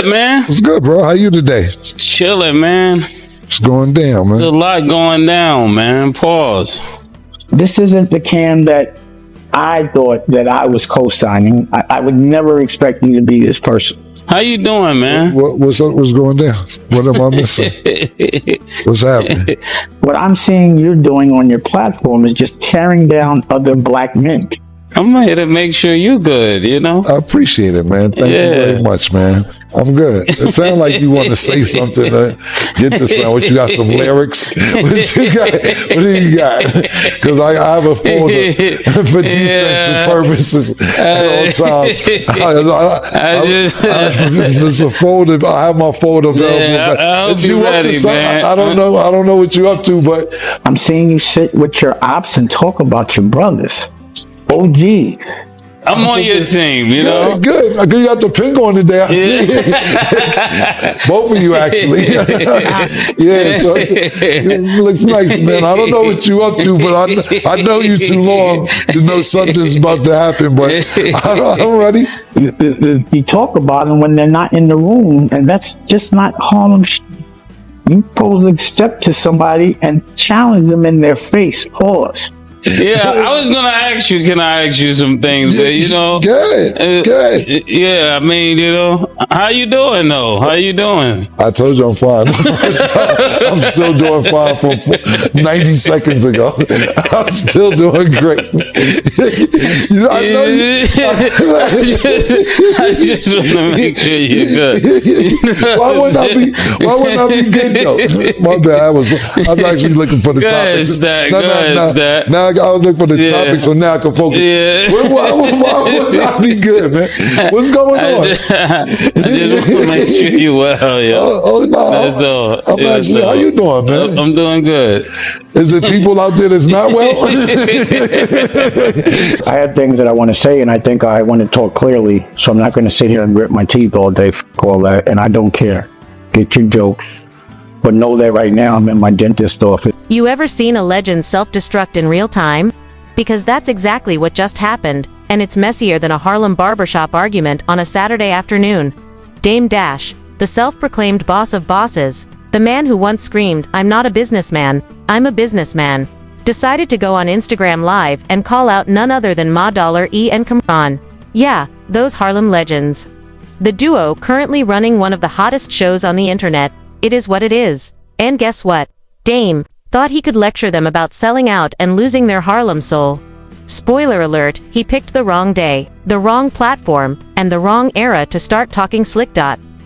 Man, What's good, bro? How you today? chilling, man. What's going down, There's a man? lot going down, man. Pause. This isn't the Cam that I thought that I was co-signing. I would never expect you to be this person. How you doing, man? What's up? What's going down? What am I missing? What's happening? What I'm seeing you're doing on your platform is just tearing down other black men. I'm here to make sure you good, you know? I appreciate it, man. Thank you very much, man. I'm good. It sounds like you want to say something. Get this sound. What you got? Some lyrics? What you got? What do you got? Because I have a folder for defensive purposes at all times. It's a folder. I have my folder available. Yeah, I hope you ready, man. I don't know. I don't know what you're up to, but I'm seeing you sit with your ops and talk about your brothers. OG. I'm on your team, you know? good. You got the pink on today. I see. Both of you, actually. Yeah, so it looks nice, man. I don't know what you up to, but I know you too long to know something's about to happen. But I'm ready. You talk about them when they're not in the room, and that's just not Harlem. You supposed to step to somebody and challenge them in their face. Pause. Yeah, I was gonna ask you. Can I ask you some things? But, you know, Good. yeah. I mean, you know, how you doing though? How you doing? I told you I'm fine. I'm still doing fine from 90 seconds ago. I'm still doing great. You know, I know you. I just want to make sure you're good. Why wouldn't I be good though? My bad. I was actually looking for the topics. Now I was looking for the topic, so now I can focus. Yeah. Why would I be good, man? What's going on? I just want to make sure you well, yo. No. That's all. I'm actually, how you doing, man? I'm doing good. Is it people out there that's not well? I have things that I want to say, and I think I want to talk clearly, so I'm not going to sit here and grit my teeth all day for all that, and I don't care. Get your jokes. But know that right now I'm in my dentist office. You ever seen a legend self-destruct in real time? Because that's exactly what just happened, and it's messier than a Harlem barbershop argument on a Saturday afternoon. Dame Dash, the self-proclaimed boss of bosses, the man who once screamed, "I'm not a businessman, I'm a businessman," decided to go on Instagram Live and call out none other than Ma Dollar E and Camron. Yeah, those Harlem legends. The duo currently running one of the hottest shows on the internet. It is what it is. And guess what? Dame thought he could lecture them about selling out and losing their Harlem soul. Spoiler alert, he picked the wrong day, the wrong platform, and the wrong era to start talking slick.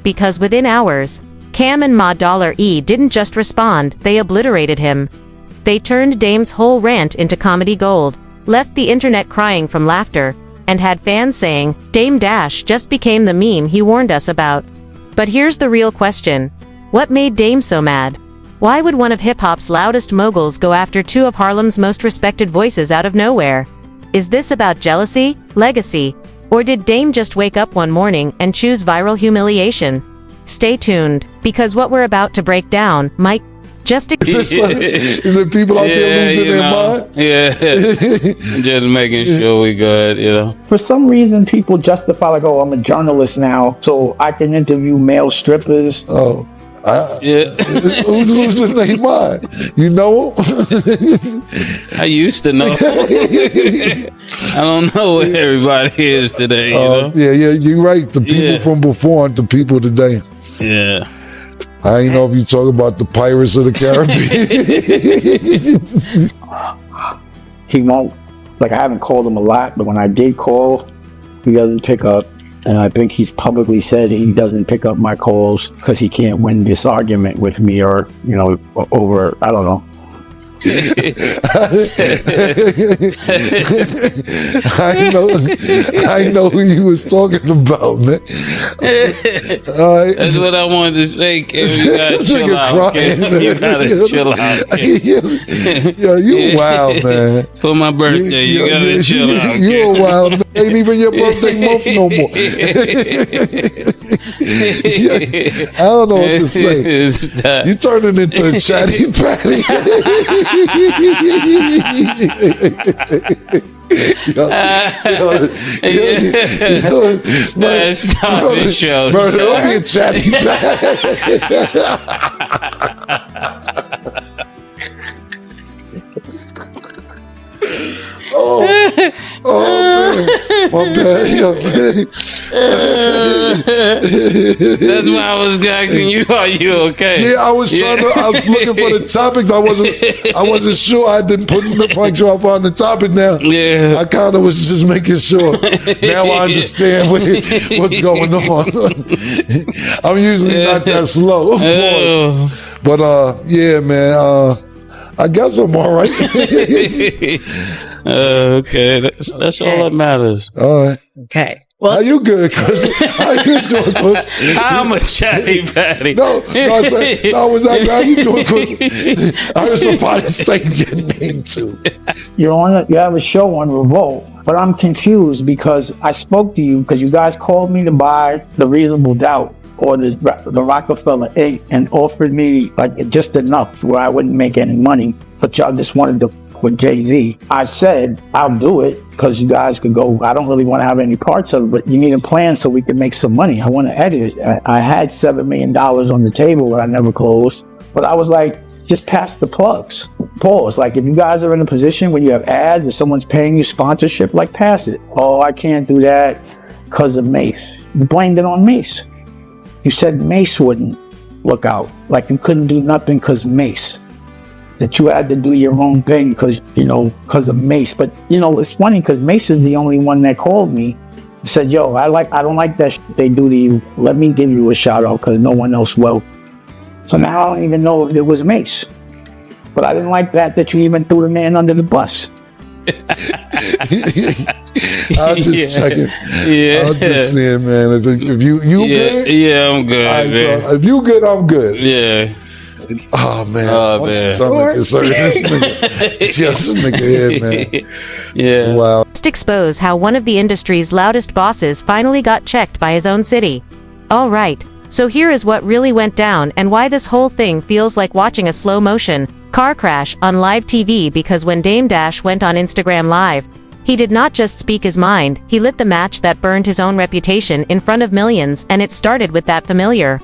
Because within hours, Cam and Ma Dollar E didn't just respond, they obliterated him. They turned Dame's whole rant into comedy gold, left the internet crying from laughter, and had fans saying, Dame Dash just became the meme he warned us about. But here's the real question. What made Dame so mad? Why would one of hip-hop's loudest moguls go after two of Harlem's most respected voices out of nowhere? Is this about jealousy, legacy, or did Dame just wake up one morning and choose viral humiliation? Stay tuned, because what we're about to break down might just... Is it people out there losing their mind? Yeah, just making sure we good, you know. For some reason, people justify like, oh, I'm a journalist now, so I can interview male strippers. Oh. Yeah. Who's losing their mind? You know him? I used to know. I don't know what everybody is today, you know? Yeah, you're right. The people from before aren't the people today. Yeah. I ain't know if you talk about the Pirates of the Caribbean. He won't, like I haven't called him a lot, but when I did call, he doesn't pick up. And I think he's publicly said he doesn't pick up my calls because he can't win this argument with me or, you know, over, I don't know. I know who you was talking about, man. That's what I wanted to say, Kim. You gotta chill out, Kim. You gotta chill out, Kim. Yo, you wild, man. For my birthday, you gotta chill out, Kim. You're a wild man. Ain't even your birthday month no more. I don't know what to say. You turning into a chatty patty. Stop this show. Bro, don't be a chatty patty. Oh man, my bad. That's why I was asking you, are you okay? Yeah, I was looking for the topics. I wasn't sure. I didn't put you off on the topic now. Yeah. I kind of was just making sure. Now I understand what's going on. I'm usually not that slow. But yeah, man. I guess I'm all right. Okay, that's all that matters. All right. Okay. Well, How you good, Chris? How you doing, Chris? I'm a chatty patty. No, I said, no, I was asking, how you doing, Chris? I heard somebody say your name too. You have a show on Revolt, but I'm confused because I spoke to you because you guys called me to buy The Reasonable Doubt or the Rockefeller 8 and offered me like just enough where I wouldn't make any money, but y'all just wanted to with Jay-Z. I said, I'll do it because you guys could go. I don't really want to have any parts of it, but you need a plan so we can make some money. I want to edit it. I had $7 million on the table that I never closed, but I was like, just pass the plugs. Pause. Like if you guys are in a position where you have ads or someone's paying you sponsorship, like pass it. Oh, I can't do that because of Mase. You blamed it on Mase. You said Mase wouldn't look out. Like you couldn't do nothing because Mase. That you had to do your own thing because of Mase. But it's funny because Mase is the only one that called me and said, yo, I don't like that they do to you. Let me give you a shout out because no one else will. So now I don't even know if it was Mase. But I didn't like that you even threw the man under the bus. I was just checking. Yeah. I was just saying, man. If you good? Yeah, I'm good. All right, Man. so if you good, I'm good. Yeah. Oh man, Oh, my man. stomach is hurting. This nigga here, man. Yeah. Wow. Just expose how one of the industry's loudest bosses finally got checked by his own city. All right, so here is what really went down and why this whole thing feels like watching a slow motion car crash on live TV, because when Dame Dash went on Instagram Live, he did not just speak his mind, he lit the match that burned his own reputation in front of millions, and it started with that familiar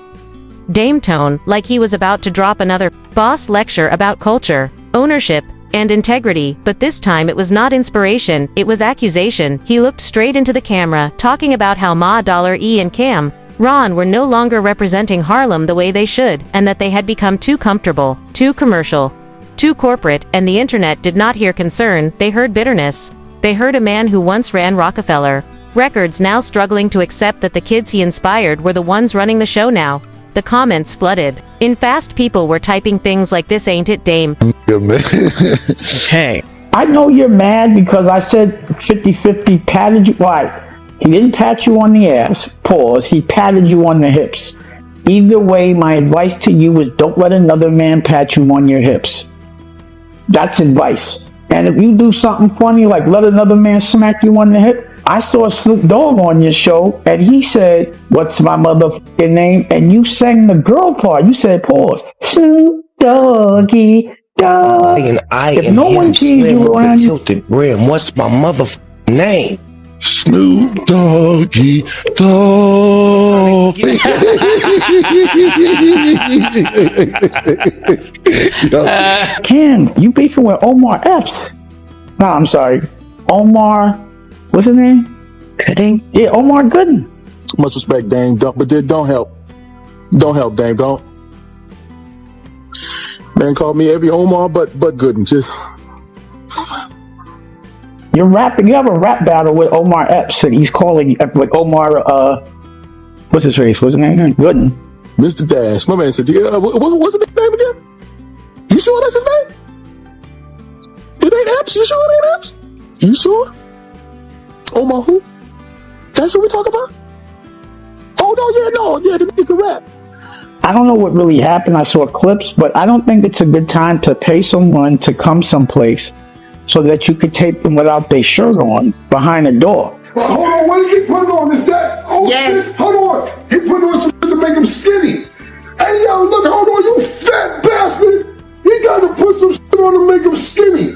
Dame tone, like he was about to drop another boss lecture about culture, ownership, and integrity, but this time it was not inspiration, it was accusation. He looked straight into the camera, talking about how Ma$E and Camron were no longer representing Harlem the way they should, and that they had become too comfortable, too commercial, too corporate, and the internet did not hear concern, they heard bitterness. They heard a man who once ran Rockefeller Records now struggling to accept that the kids he inspired were the ones running the show now. The comments flooded. In fast, people were typing things like, "This ain't it, Dame." okay. I know you're mad because I said 50-50 patted you. Why? He didn't pat you on the ass. Pause. He patted you on the hips. Either way, my advice to you is don't let another man pat you on your hips. That's advice. And if you do something funny, like let another man smack you on the hip. I saw Snoop Dogg on your show, and he said, "What's my motherfucking name?" And you sang the girl part. You said, "Pause, Snoop Doggy Dog." And I if am no one sees Slim you with around the you, tilted brim. What's my motherfucking name? Snoop Doggy Dog. Ken, you beefing with Omar Epps? No, I'm sorry, Omar. What's his name? Gooding? Yeah, Omar Gooden. Much respect, Dame. But don't help. Don't help, Dame. Don't. Man called me every Omar but Gooden. Just You're rapping. You have a rap battle with Omar Epps, and he's calling with Omar. What's his face? What's his name? Gooden. Mr. Dash. My man said, what's his name again? You sure that's his name? It ain't Epps. You sure it ain't Epps? You sure? Omar who? That's what we talk about? Oh, no, it's a rap. I don't know what really happened. I saw clips, but I don't think it's a good time to pay someone to come someplace so that you could tape them without their shirt on behind a door. But hold on, what is he putting on? Is that? Oh, Yes. shit, hold on. He putting on some shit to make him skinny. Hey, yo, look, hold on, you fat bastard. He got to put some shit on to make him skinny.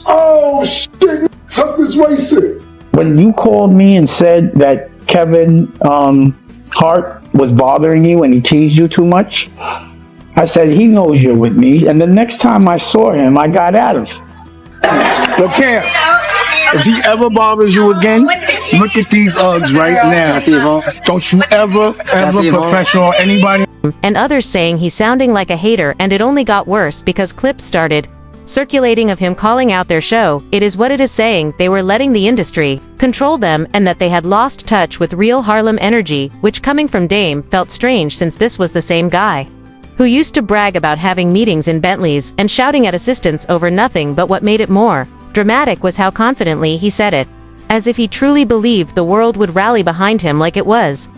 Oh, shit, tough his waist in. When you called me and said that Kevin Hart was bothering you and he teased you too much, I said, he knows you're with me. And the next time I saw him, I got at him. Look, Cam, if he ever bothers you again, look at these Uggs right now. Don't you ever professional anybody. And others saying he's sounding like a hater, and it only got worse because clips started circulating of him calling out their show. It is what it is, saying they were letting the industry control them and that they had lost touch with real Harlem energy, which coming from Dame felt strange since this was the same guy who used to brag about having meetings in Bentleys and shouting at assistants over nothing. But what made it more dramatic was how confidently he said it, as if he truly believed the world would rally behind him like it was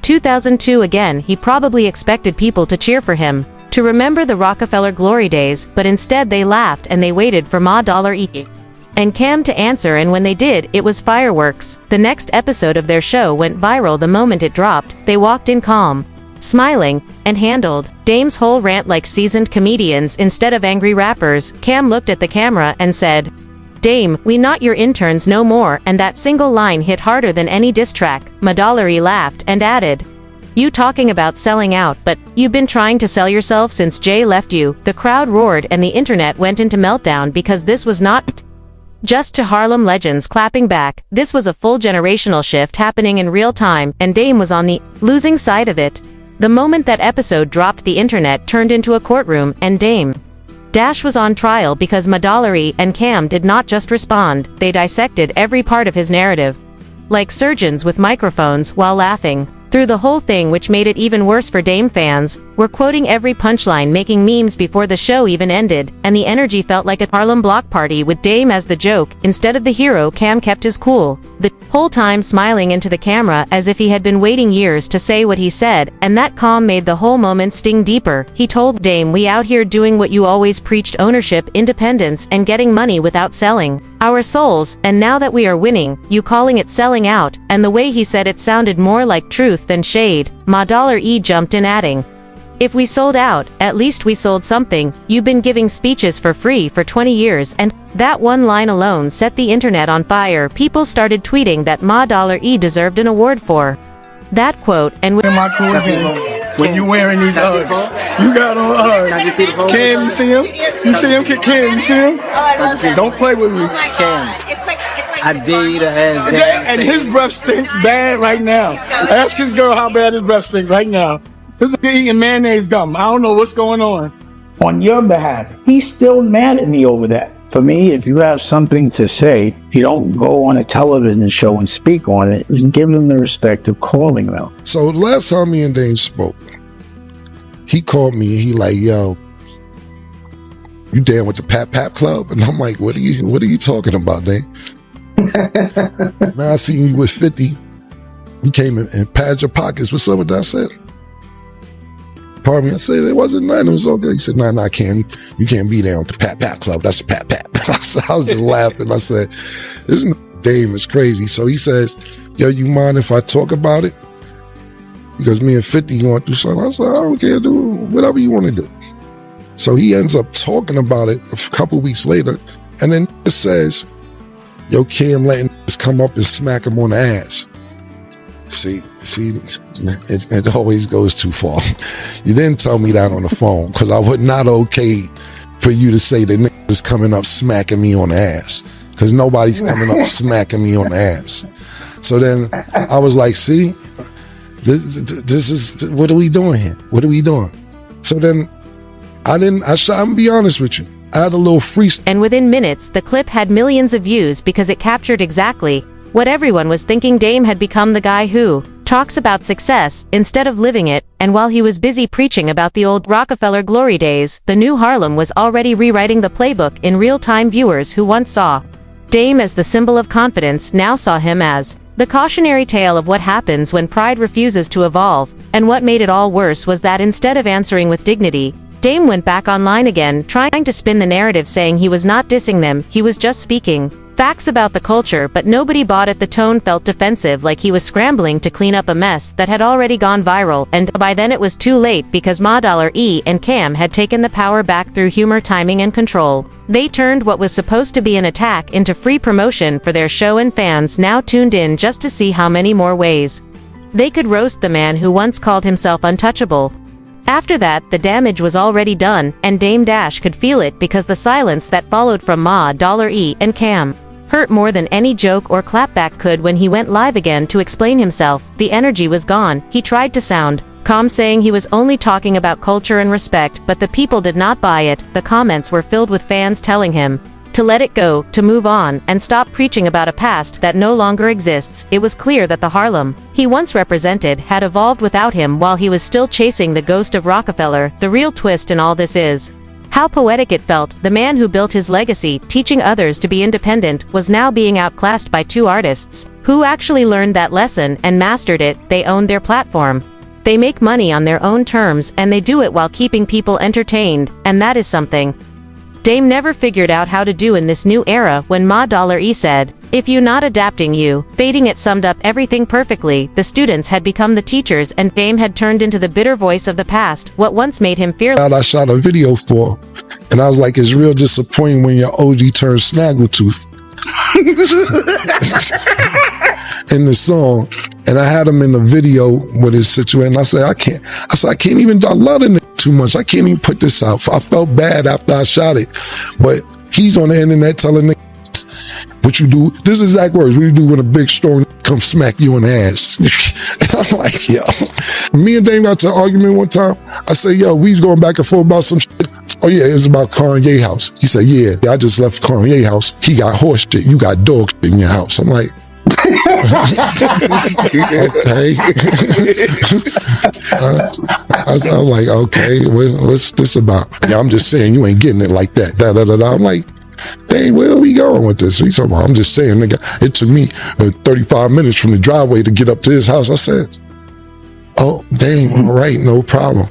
2002 again. He probably expected people to cheer for him, to remember the Rockefeller glory days, but instead they laughed and they waited for Ma Dollar E and Cam to answer, and when they did, it was fireworks. The next episode of their show went viral the moment it dropped. They walked in calm, smiling, and handled Dame's whole rant like seasoned comedians instead of angry rappers. Cam looked at the camera and said, "Dame, we not your interns no more," and that single line hit harder than any diss track. Madolari laughed and added, "You talking about selling out, but you've been trying to sell yourself since Jay left you." The crowd roared and the internet went into meltdown because this was not just to Harlem legends clapping back. This was a full generational shift happening in real time, and Dame was on the losing side of it. The moment that episode dropped, the internet turned into a courtroom, and Dame Dash was on trial because Madolari and Cam did not just respond, they dissected every part of his narrative, like surgeons with microphones, while laughing through the whole thing, which made it even worse for Dame fans. Were quoting every punchline, making memes before the show even ended, and the energy felt like a Harlem block party with Dame as the joke. Instead of the hero, Cam kept his cool, the whole time smiling into the camera as if he had been waiting years to say what he said, and that calm made the whole moment sting deeper. He told Dame, "We out here doing what you always preached: ownership, independence, and getting money without selling our souls, and now that we are winning, you calling it selling out?" And the way he said it sounded more like truth than shade. Ma Dollar E jumped in, adding, "If we sold out, at least we sold something. You've been giving speeches for free for 20 years, and that one line alone set the internet on fire." People started tweeting that Ma Dollar E deserved an award for that quote, and When you wearing these Uggs, you got on Uggs. Cam, you see him? You see him? Cam, you see him? Don't play with me. Cam, I dare you to ask that. And his breath stink bad right now. Ask his girl how bad his breath stink right now. This is eating mayonnaise gum. I don't know what's going on. On your behalf, he's still mad at me over that. For me, if you have something to say, you don't go on a television show and speak on it. Give them the respect of calling them. So the last time me and Dame spoke, he called me and he like, "Yo, you down with the Pap Pap Club?" And I'm like, what are you talking about, Dame? Now I see you with 50. You came in and padded your pockets. What's up with that? I said, pardon me. I said, it wasn't nothing. It was all good. He said, nah, Cam, you can't be down with the Pap Pap Club. That's a Pap Pap. I was just laughing. I said, this Dame is crazy. So he says, "Yo, you mind if I talk about it?" Because me and 50 going through something. I said, "I don't care, do whatever you want to do." So he ends up talking about it a couple of weeks later, and then it says, "Yo, Cam letting us come up and smack him on the ass." See, it always goes too far. You didn't tell me that on the phone, because I would not okay for you to say that niggas is coming up smacking me on the ass, because nobody's coming up smacking me on the ass. So then I was like, see, this is, what are we doing here? What are we doing? So then I'm gonna be honest with you. I had a little freestyle. And within minutes, the clip had millions of views because it captured exactly what everyone was thinking. Dame had become the guy who talks about success instead of living it, and while he was busy preaching about the old Rockefeller glory days, the new Harlem was already rewriting the playbook in real time. Viewers who once saw Dame as the symbol of confidence now saw him as the cautionary tale of what happens when pride refuses to evolve. And what made it all worse was that instead of answering with dignity, Dame went back online again, trying to spin the narrative, saying he was not dissing them, he was just speaking Facts about the culture, but nobody bought it. The tone felt defensive, like he was scrambling to clean up a mess that had already gone viral, and by then it was too late because Ma$E and Cam had taken the power back through humor, timing, and control. They turned what was supposed to be an attack into free promotion for their show, and fans now tuned in just to see how many more ways they could roast the man who once called himself untouchable. After that, the damage was already done, and Dame Dash could feel it because the silence that followed from Ma$E and Cam hurt more than any joke or clapback could. When he went live again to explain himself, the energy was gone. He tried to sound calm, saying he was only talking about culture and respect, but the people did not buy it. The comments were filled with fans telling him to let it go, to move on, and stop preaching about a past that no longer exists. It was clear that the Harlem he once represented had evolved without him while he was still chasing the ghost of Rockefeller. The real twist in all this is how poetic it felt. The man who built his legacy, teaching others to be independent, was now being outclassed by two artists who actually learned that lesson and mastered it. They own their platform. They make money on their own terms, and they do it while keeping people entertained, and that is something Dame never figured out how to do in this new era. When Ma$E said, "If you not adapting, you fading," it summed up everything perfectly. The students had become the teachers, and Dame had turned into the bitter voice of the past. What once made him fearless. I shot a video for, and I was like, it's real disappointing when your OG turns Snaggletooth in the song. And I had him in the video with his situation. I said, I can't even, I love the nigga too much. I can't even put this out. I felt bad after I shot it. But he's on the internet telling niggas what you do. This is exact words. What you do when a big strong come smack you in the ass. And I'm like, yo. Me and Dame got to an argument one time. I said, yo, we was going back and forth about some shit. Oh yeah, it was about Kanye house. He said, yeah, I just left Kanye house. He got horse shit. You got dog shit in your house. I'm like, okay. I'm like, okay, what's this about? Yeah, I'm just saying you ain't getting it like that. I'm like, dang, where are we going with this? He's talking about, I'm just saying, nigga, it took me 35 minutes from the driveway to get up to his house. I said, oh, dang, all right, no problem.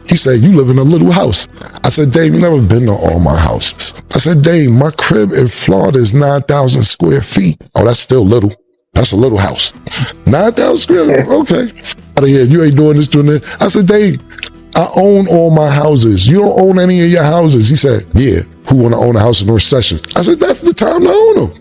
He said, you live in a little house. I said, Dave, you never been to all my houses. I said, Dave, my crib in Florida is 9,000 square feet. Oh, that's still little. That's a little house. 9,000 square feet? Okay. Out of here. You ain't doing this, doing that. I said, Dave, I own all my houses. You don't own any of your houses. He said, yeah. Who want to own a house in a recession? I said, that's the time to own them.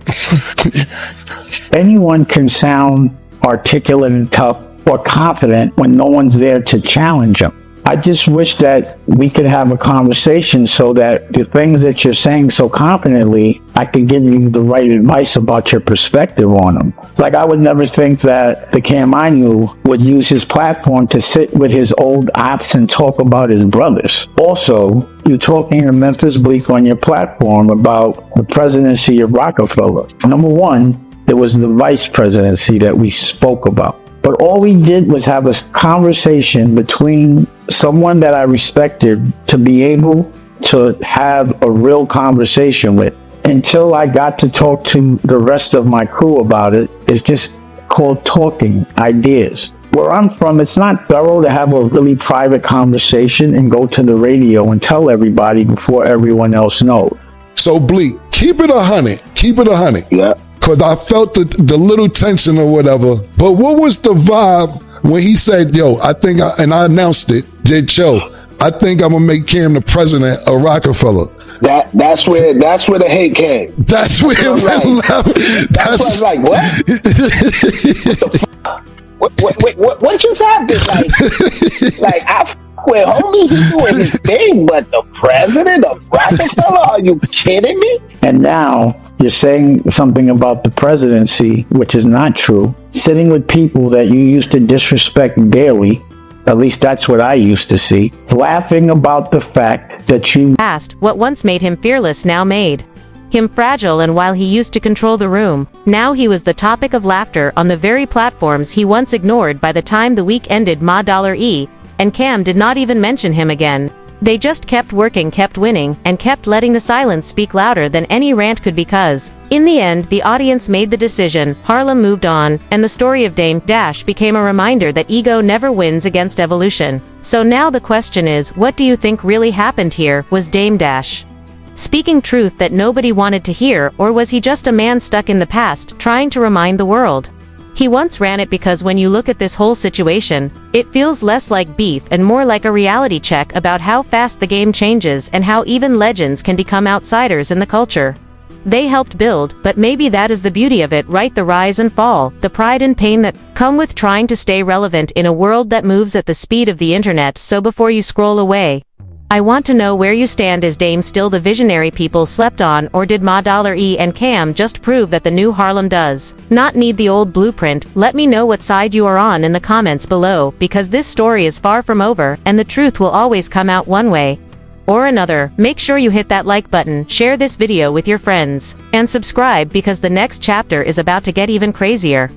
Anyone can sound articulate and tough or confident when no one's there to challenge them. I just wish that we could have a conversation so that the things that you're saying so confidently, I could give you the right advice about your perspective on them. Like, I would never think that the Cam I knew would use his platform to sit with his old ops and talk about his brothers. Also, you're talking to Memphis Bleak on your platform about the presidency of Rockefeller. Number one, there was the vice presidency that we spoke about. But all we did was have a conversation between someone that I respected to be able to have a real conversation with. Until I got to talk to the rest of my crew about it, it's just called talking ideas. Where I'm from, it's not thorough to have a really private conversation and go to the radio and tell everybody before everyone else knows. So Bleak, keep it 100. Keep it 100. Yeah. Because I felt the little tension or whatever. But what was the vibe when he said, yo, and I announced it, J. Cho, I think I'm going to make Cam the president of Rockefeller. That's where the hate came. That's where it went left. That's what I was like, what? What just happened? Like I f with homie, he's doing his thing, but the president of Rockefeller? Are you kidding me? And now you're saying something about the presidency, which is not true. Sitting with people that you used to disrespect daily, at least that's what I used to see, laughing about the fact that you asked what once made him fearless now made him fragile, and while he used to control the room, now he was the topic of laughter on the very platforms he once ignored. By the time the week ended, Ma$E and Cam did not even mention him again. They just kept working, kept winning, and kept letting the silence speak louder than any rant could, because in the end, the audience made the decision, Harlem moved on, and the story of Dame Dash became a reminder that ego never wins against evolution. So now the question is, what do you think really happened here? Was Dame Dash Speaking truth that nobody wanted to hear, or was he just a man stuck in the past, trying to remind the world? He once ran it because when you look at this whole situation, it feels less like beef and more like a reality check about how fast the game changes and how even legends can become outsiders in the culture. They helped build, but maybe that is the beauty of it, right? The rise and fall, the pride and pain that come with trying to stay relevant in a world that moves at the speed of the internet. So before you scroll away, I want to know where you stand. Is Dame still the visionary people slept on, or did Ma Dollar E and Cam just prove that the new Harlem does not need the old blueprint? Let me know what side you are on in the comments below, because this story is far from over, and the truth will always come out one way or another. Make sure you hit that like button, share this video with your friends, and subscribe because the next chapter is about to get even crazier.